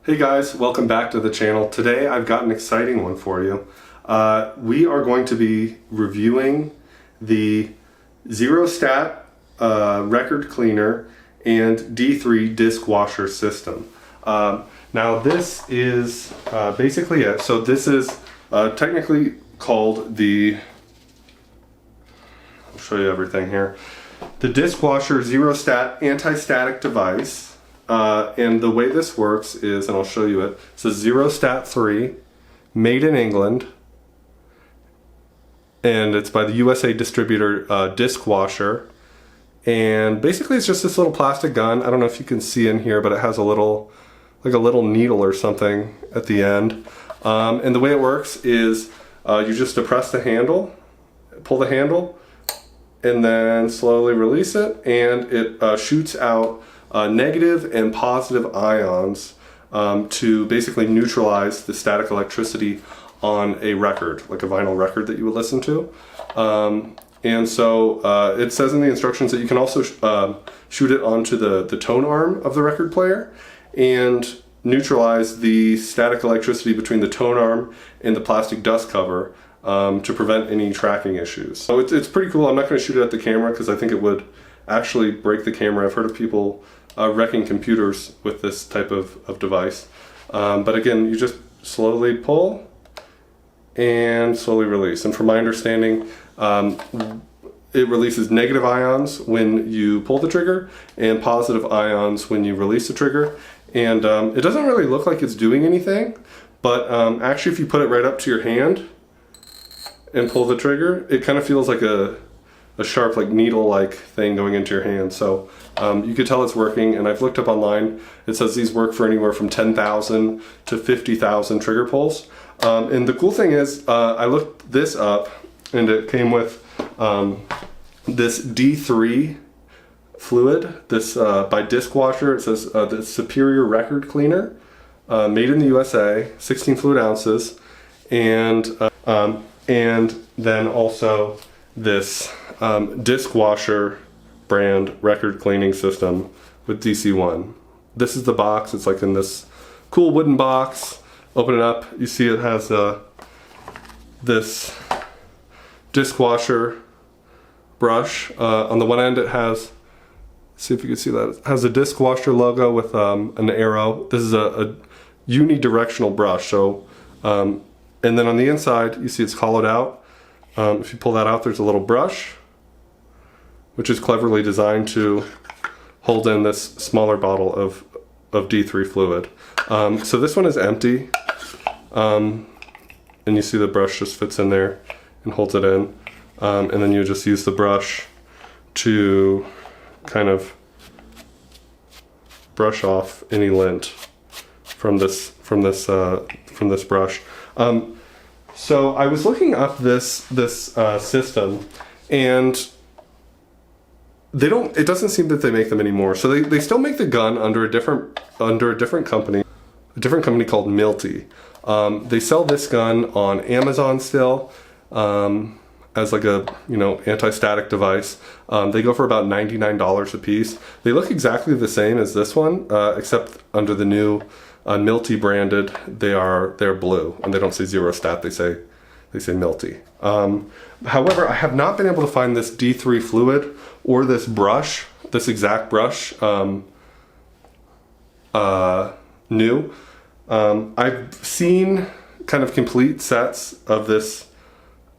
Hey guys, welcome back to the channel. Today I've got an exciting one for you. We are going to be reviewing the Zerostat Record Cleaner and D3 Discwasher system. Now this is basically it. So this is technically called the, I'll show you everything here, the Discwasher Zerostat Anti-Static Device. And the way this works is, and I'll show you it, it's a Zerostat 3, made in England, and it's by the USA distributor Discwasher. And basically it's just this little plastic gun. I don't know if you can see in here, but it has a little, like a little needle or something at the end. And the way it works is you just depress the handle, pull the handle, and then slowly release it, and it shoots out negative and positive ions to basically neutralize the static electricity on a record, like a vinyl record that you would listen to. And so it says in the instructions that you can also shoot it onto the tone arm of the record player and neutralize the static electricity between the tone arm and the plastic dust cover to prevent any tracking issues. So it's pretty cool. I'm not going to shoot it at the camera because I think it would actually break the camera. I've heard of people wrecking computers with this type of device. But again, you just slowly pull and slowly release. And from my understanding, it releases negative ions when you pull the trigger and positive ions when you release the trigger. And it doesn't really look like it's doing anything, but actually if you put it right up to your hand and pull the trigger, it kind of feels like a sharp, like needle-like thing going into your hand. So you could tell it's working, and I've looked up online. It says these work for anywhere from 10,000 to 50,000 trigger pulls. And the cool thing is, I looked this up, and it came with this D3 fluid, this by Discwasher. It says the Superior Record Cleaner, made in the USA, 16 fluid ounces, and then also this Discwasher brand record cleaning system with DC1. This is the box. It's like in this cool wooden box. Open it up. You see it has this Discwasher brush. On the one end it has, see if you can see that, it has a Discwasher logo with an arrow. This is a unidirectional brush. So, and then on the inside you see it's hollowed out. If you pull that out, there's a little brush, which is cleverly designed to hold in this smaller bottle of D3 fluid. So this one is empty, and you see the brush just fits in there and holds it in. And then you just use the brush to kind of brush off any lint from this brush. So I was looking up this system, and it doesn't seem that they make them anymore. So they still make the gun under a different company called Milty. They sell this gun on Amazon still as like a anti-static device. They go for about $99 a piece. They look exactly the same as this one, except under the new Milty branded, they're blue, and they don't say Zerostat, they say Milty. However, I have not been able to find this D3 fluid or this brush, this exact brush, new. I've seen kind of complete sets of this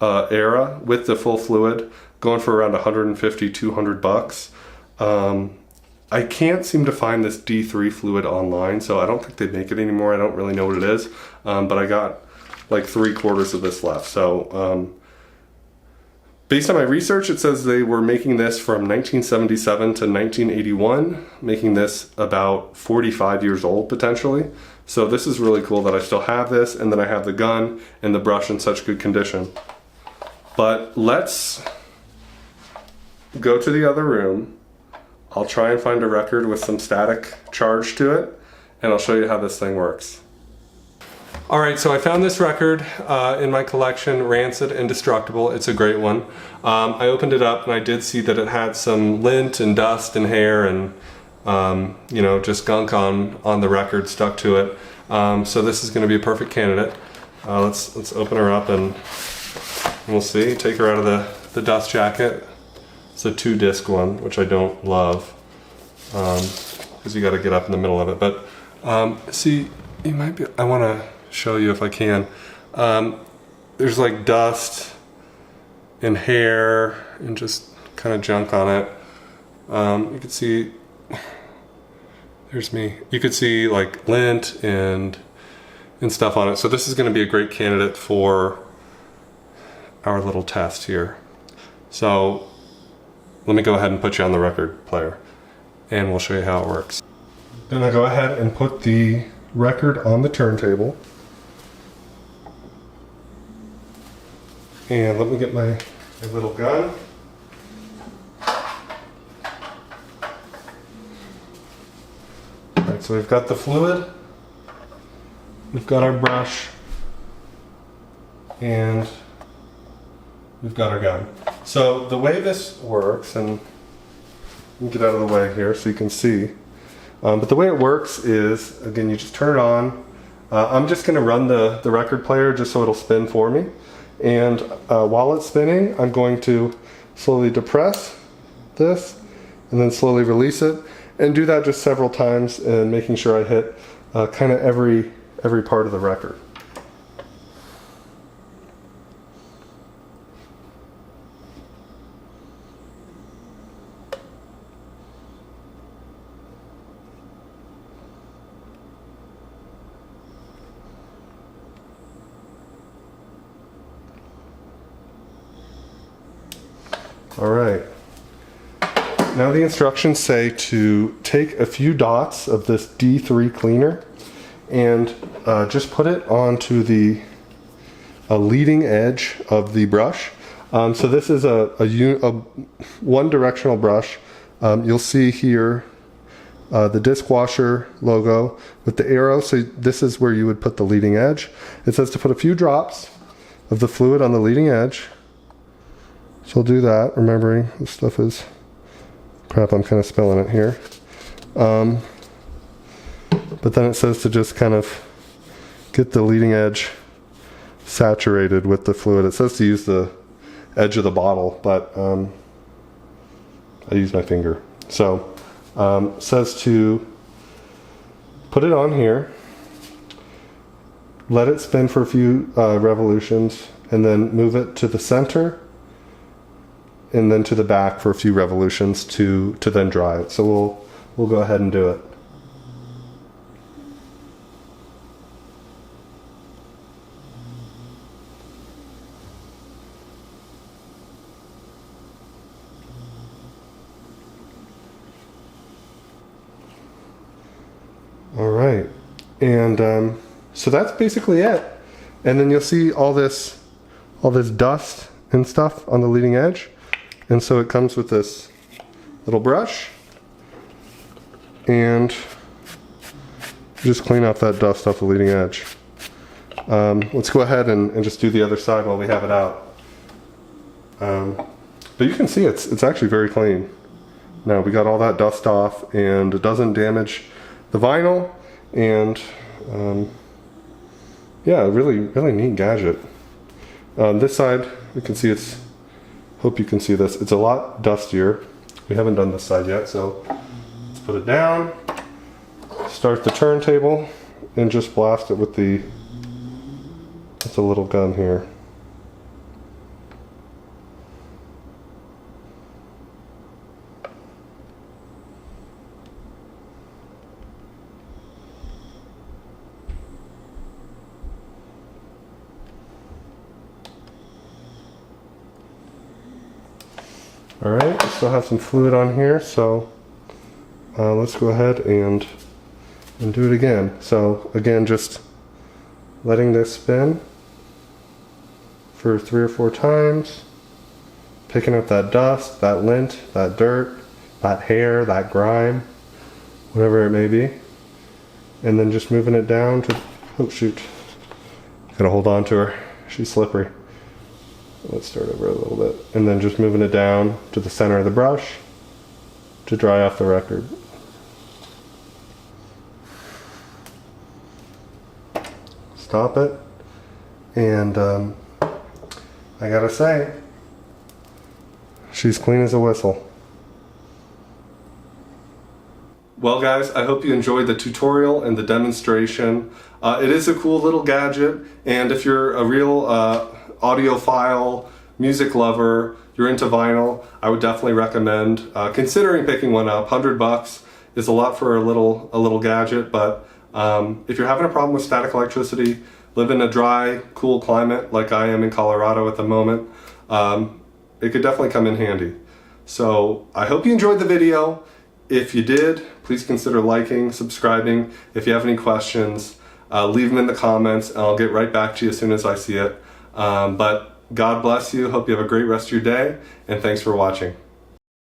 era with the full fluid going for around 150, 200 bucks. I can't seem to find this D3 fluid online, so I don't think they make it anymore. I don't really know what it is, but I got like 3/4 of this left. So based on my research, it says they were making this from 1977 to 1981, making this about 45 years old potentially. So this is really cool that I still have this, and then I have the gun and the brush in such good condition. But let's go to the other room. I'll try and find a record with some static charge to it, and I'll show you how this thing works. Alright, so I found this record in my collection, Rancid Indestructible. It's a great one. I opened it up and I did see that it had some lint and dust and hair and just gunk on the record stuck to it. So this is going to be a perfect candidate. Let's open her up and we'll see. Take her out of the dust jacket. It's a 2-disc one, which I don't love because you got to get up in the middle of it. But see, you might be. I want to show you if I can. There's like dust and hair and just kind of junk on it. You can see. There's me. You could see like lint and stuff on it. So this is going to be a great candidate for our little test here. So let me go ahead and put you on the record player and we'll show you how it works. Then I go ahead and put the record on the turntable. And let me get my little gun. Alright, so we've got the fluid, we've got our brush, and we've got our gun. So the way this works, and let me get out of the way here so you can see, but the way it works is, again, you just turn it on. I'm just going to run the record player just so it'll spin for me. And while it's spinning, I'm going to slowly depress this and then slowly release it, and do that just several times and making sure I hit kind of every part of the record. All right. Now the instructions say to take a few dots of this D3 cleaner and just put it onto the leading edge of the brush. So this is a one-directional brush. You'll see here the Discwasher logo with the arrow. So this is where you would put the leading edge. It says to put a few drops of the fluid on the leading edge. So I'll do that, remembering this stuff is crap. I'm kind of spilling it here. But then it says to just kind of get the leading edge saturated with the fluid. It says to use the edge of the bottle, but I use my finger. So it says to put it on here, let it spin for a few revolutions, and then move it to the center and then to the back for a few revolutions to then dry it. So we'll go ahead and do it. All right, and so that's basically it. And then you'll see all this dust and stuff on the leading edge. And so it comes with this little brush, and just clean off that dust off the leading edge. Let's go ahead and just do the other side while we have it out. But you can see it's actually very clean. Now we got all that dust off, and it doesn't damage the vinyl, and yeah, really neat gadget. This side, you can see hope you can see this. It's a lot dustier. We haven't done this side yet, so let's put it down, start the turntable, and just blast it with the little gun here. All right, we still have some fluid on here, so let's go ahead and do it again. So again, just letting this spin for 3 or 4 times, picking up that dust, that lint, that dirt, that hair, that grime, whatever it may be, and then just moving it down to, oh shoot, gotta hold on to her, she's slippery. Let's start over a little bit. And then just moving it down to the center of the brush to dry off the record. stop it, and I gotta say, she's clean as a whistle. Well guys, I hope you enjoyed the tutorial and the demonstration. It is a cool little gadget, and if you're a real audiophile, music lover, you're into vinyl, I would definitely recommend considering picking one up. $100 is a lot for a little gadget, but if you're having a problem with static electricity, live in a dry, cool climate like I am in Colorado at the moment, it could definitely come in handy. So I hope you enjoyed the video. If you did, please consider liking, subscribing. If you have any questions, leave them in the comments and I'll get right back to you as soon as I see it. But God bless you. Hope you have a great rest of your day, and thanks for watching.